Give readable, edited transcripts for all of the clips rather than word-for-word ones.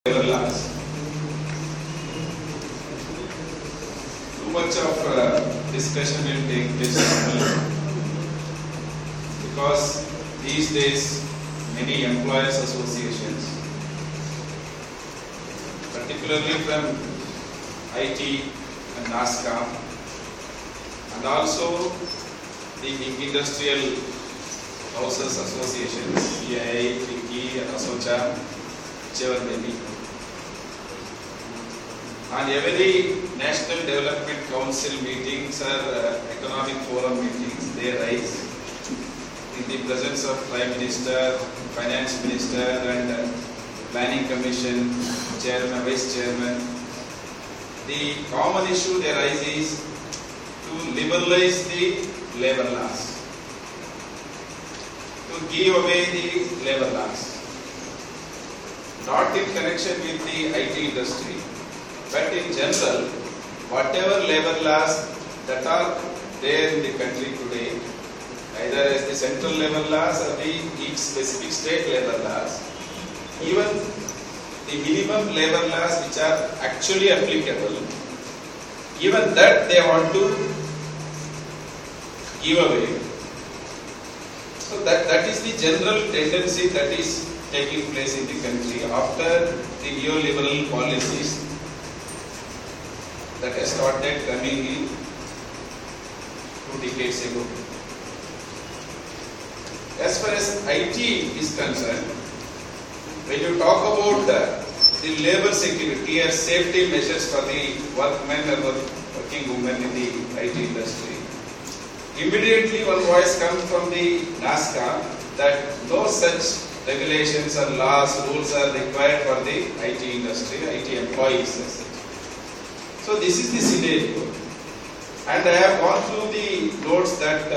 Too much of discussion will take place because these days many employers associations, particularly from IT and NASCOM, and also the big industrial houses associations, CII, FICCI, ASSOCHAM, whichever may be. On every National Development Council meetings or economic forum meetings, they rise in the presence of Prime Minister, Finance Minister and Planning Commission, Chairman, Vice Chairman. The common issue they rise is to liberalize the labour laws, to give away the labour laws. Not in connection with the IT industry, but in general, whatever labour laws that are there in the country today, either as the central labour laws or the each specific state labour laws, even the minimum labour laws which are actually applicable, even that they want to give away. So that is the general tendency that is taking place in the country after the neoliberal policies that has started coming in 2 decades ago. As far as IT is concerned, when you talk about the labour security or safety measures for the workmen or working women in the IT industry, immediately one voice comes from the NASCOM that no such regulations or laws, rules are required for the IT industry, IT employees. So this is the scenario, and I have gone through the notes that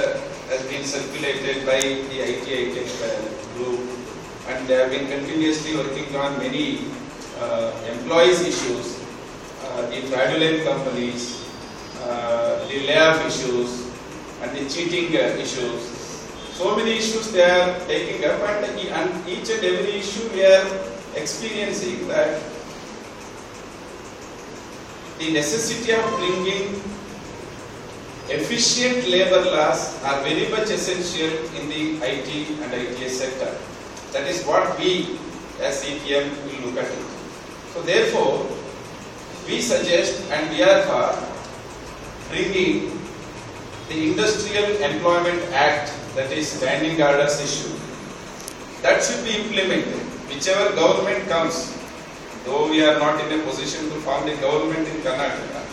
has been circulated by the IT Tech group, and they have been continuously working on many employees issues, the fraudulent companies, the layoff issues, and the cheating issues. So many issues they are taking up, and each and every issue we are experiencing that the necessity of bringing efficient labour laws are very much essential in the IT and ITS sector. That is what we as CPM will look at it. So therefore, we suggest and we are for bringing the Industrial Employment Act, that is standing orders issue, that should be implemented. Whichever government comes, though we are not in a position to form the government in Karnataka,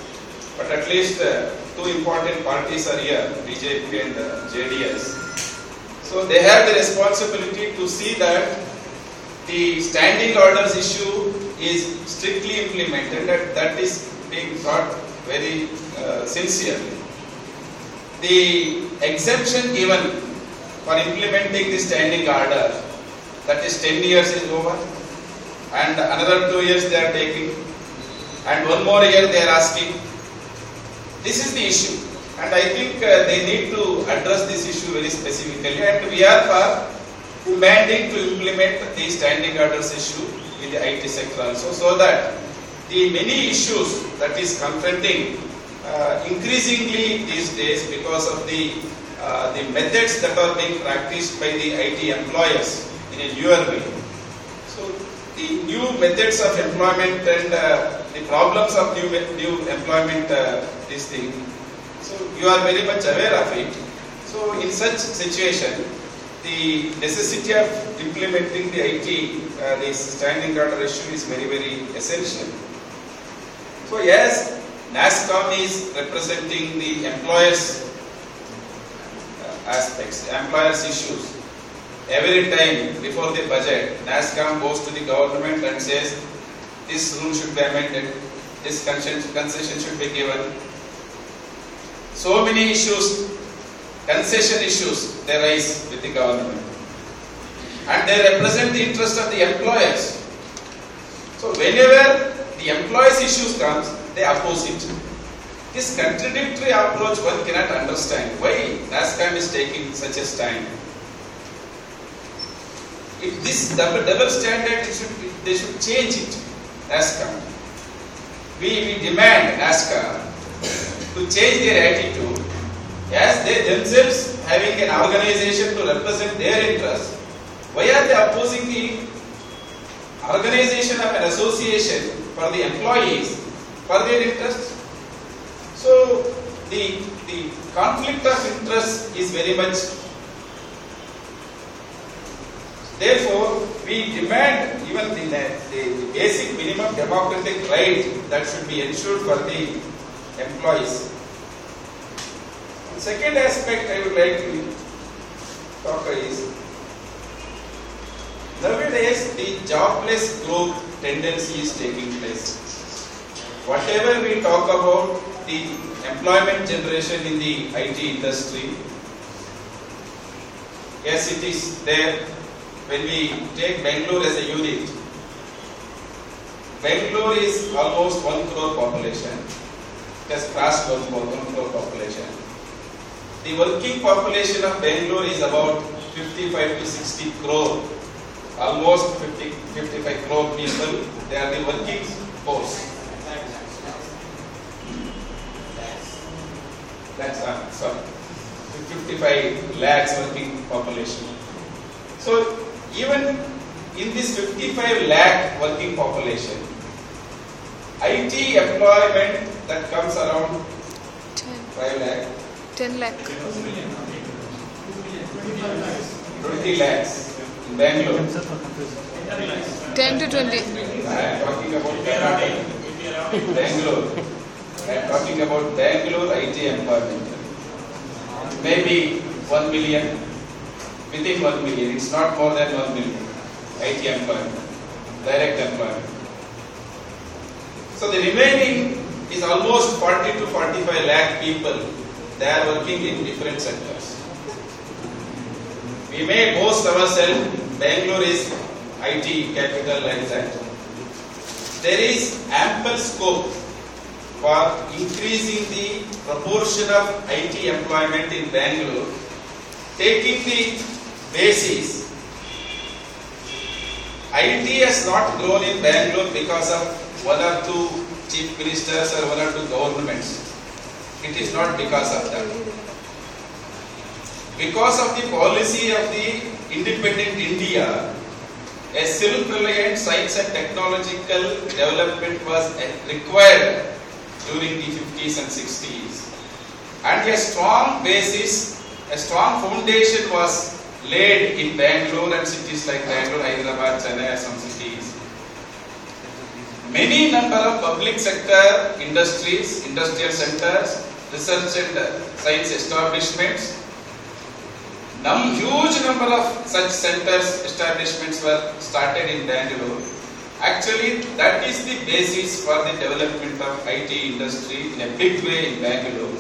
but at least 2 important parties are here, BJP and JDS. So they have the responsibility to see that the standing orders issue is strictly implemented, and that is being thought very sincerely. The exemption given for implementing the standing order, that is 10 years is over, and another 2 years they are taking, and 1 more year they are asking. This is the issue, and I think they need to address this issue very specifically, and we are for demanding to implement the standing orders issue in the IT sector also, so that the many issues that is confronting increasingly these days because of the methods that are being practiced by the IT employers in a newer way. So the new methods of employment and the problems of new employment, this thing. So you are very much aware of it. So in such situation, the necessity of implementing the IT, this standing order issue is very, very essential. So yes, NASCOM is representing the employers aspects, employers issues. Every time before the budget, NASCOM goes to the government and says, this rule should be amended, this concession should be given. So many issues, concession issues, they raise with the government. And they represent the interest of the employers. So whenever the employees issues comes, they oppose it. This contradictory approach one cannot understand. Why NASCOM is taking such a stand? If this double standard, they should change it. NASSCOM. We demand NASSCOM to change their attitude, as they themselves having an organization to represent their interests. Why are they opposing the organization of an association for the employees for their interests? So the conflict of interest is very much. Therefore, we demand even the basic minimum democratic right that should be ensured for the employees. The second aspect I would like to talk is, nowadays the jobless growth tendency is taking place. Whatever we talk about the employment generation in the IT industry, yes, it is there. When we take Bangalore as a unit, Bangalore is almost 1 crore population. It has crossed 1 crore population. The working population of Bangalore is about 55 to 60 crore. Almost 55 crore people, they are the working force. That's 55 lakhs working population. So even in this 55 lakh working population, IT employment that comes around 5 lakh, 10 lakh, 20 lakhs in Bangalore. 10 to 20. I am talking about Bangalore. I am talking about Bangalore IT employment. Maybe 1 million, within 1 million, it's not more than 1 million IT employment, direct employment. So the remaining is almost 40 to 45 lakh people. They are working in different sectors. We may boast ourselves, Bangalore is IT capital like that. There is ample scope for increasing the proportion of IT employment in Bangalore, taking the basis. IT has not grown in Bangalore because of 1 or 2 chief ministers or 1 or 2 governments. It is not because of that. Because of the policy of the independent India, a self-reliant science and technological development was required during the 50s and 60s. And a strong basis, a strong foundation was laid in Bangalore and cities like Bangalore, Hyderabad, Chennai, some cities. Many number of public sector industries, industrial centers, research and science establishments, huge number of such centers, establishments were started in Bangalore. Actually, that is the basis for the development of IT industry in a big way in Bangalore.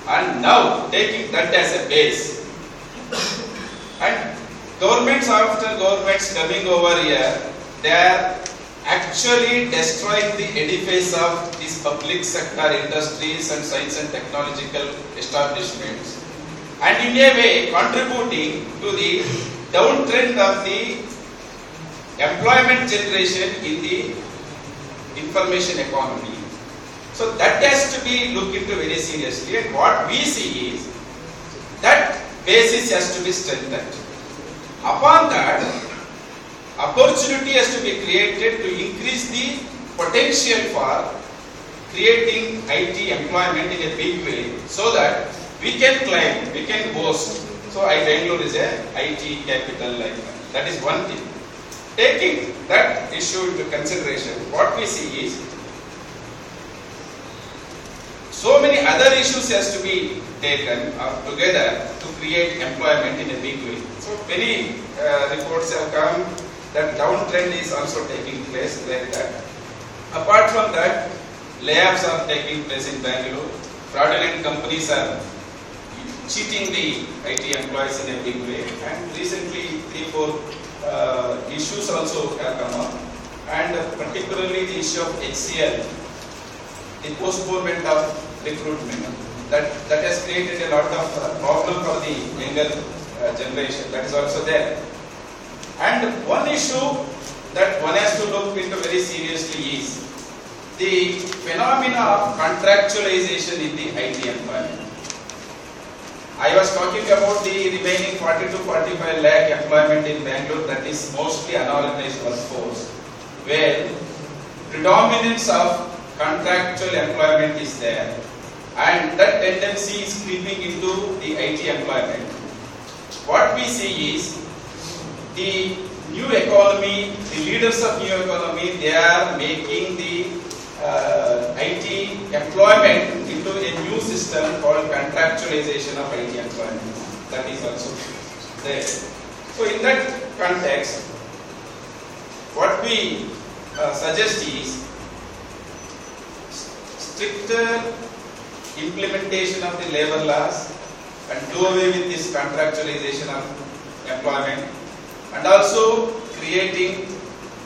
And now, taking that as a base, and governments after governments coming over here, they are actually destroying the edifice of these public sector industries and science and technological establishments, and in a way contributing to the downtrend of the employment generation in the information economy. So that has to be looked into very seriously, and what we see is that basis has to be strengthened. Upon that, opportunity has to be created to increase the potential for creating IT employment in a big way, so that we can claim, we can boast. So Bangalore is a IT capital like that. That is one thing. Taking that issue into consideration, what we see is so many other issues has to be taken together to create employment in a big way. So many reports have come that downtrend is also taking place like that. Apart from that, layoffs are taking place in Bangalore. Fraudulent companies are cheating the IT employees in a big way. And recently, 3-4 issues also have come up. And particularly the issue of HCL, the postponement of recruitment. That has created a lot of problem for the younger generation. That is also there. And one issue that one has to look into very seriously is the phenomena of contractualization in the IT employment. I was talking about the remaining 40 to 45 lakh employment in Bangalore, that is mostly unorganized workforce, where predominance of contractual employment is there, and that tendency is creeping into the IT employment. What we see is the new economy, the leaders of new economy, they are making the IT employment into a new system called contractualization of IT employment. That is also there. So in that context, what we suggest is stricter implementation of the labor laws and do away with this contractualization of employment, and also creating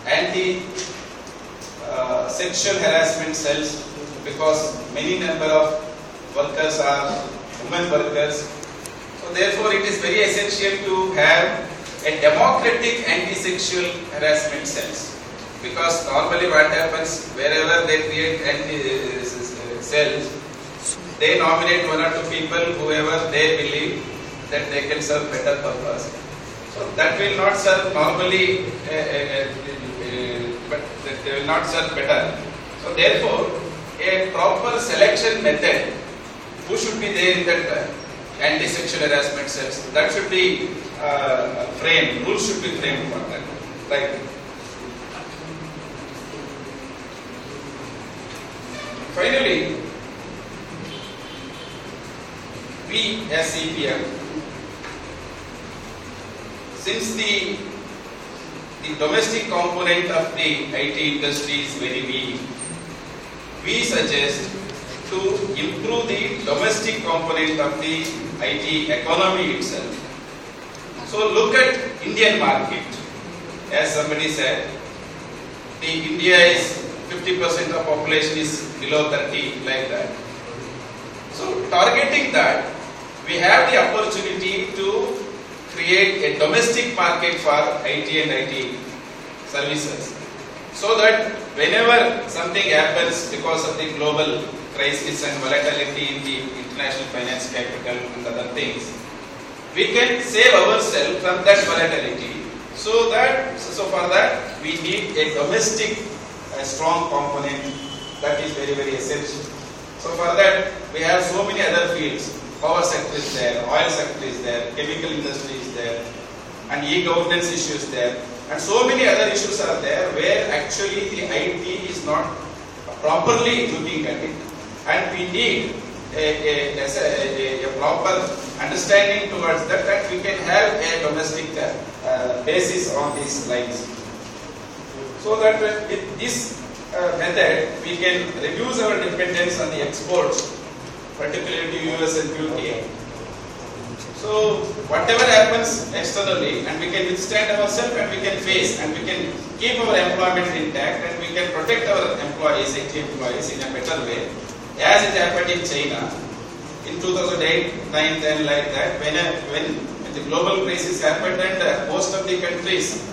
anti sexual harassment cells, because many number of workers are women workers. So therefore it is very essential to have a democratic anti-sexual harassment cells, because normally what happens, wherever they create cells, they nominate one or two people whoever they believe that they can serve better purpose. So that will not serve normally, but they will not serve better. So therefore, a proper selection method, who should be there in that anti-sexual harassment cells, that should be framed, rules should be framed for that. Right. Finally, we as CPM, since the domestic component of the IT industry is very weak, we suggest to improve the domestic component of the IT economy itself. So look at Indian market. As somebody said, the India is 50% of population is below 30, like that. So targeting that, we have the opportunity to create a domestic market for IT and IT services, so that whenever something happens because of the global crisis and volatility in the international finance capital and other things, we can save ourselves from that volatility. So for that we need a domestic strong component, that is very, very essential. So for that we have so many other fields. Power sector is there, oil sector is there, chemical industry is there, and e-governance issues there, and so many other issues are there where actually the IT is not properly looking at it, and we need a proper understanding towards that, that we can have a domestic basis on these lines. So that with this method we can reduce our dependence on the exports, particularly to US and UK. So whatever happens externally, and we can withstand ourselves, and we can face, and we can keep our employment intact, and we can protect our employees, IT employees, in a better way, as it happened in China in 2008, 9, 10, like that, when the global crisis happened, and most of the countries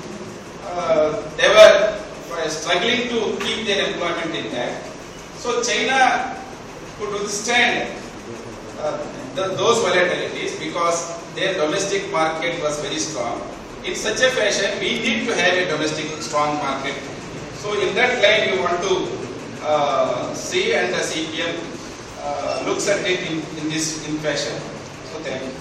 they were struggling to keep their employment intact. So China could withstand those volatilities because their domestic market was very strong. In such a fashion, we need to have a domestic strong market. So in that line, you want to see, and the CPM looks at it in fashion. So thank you.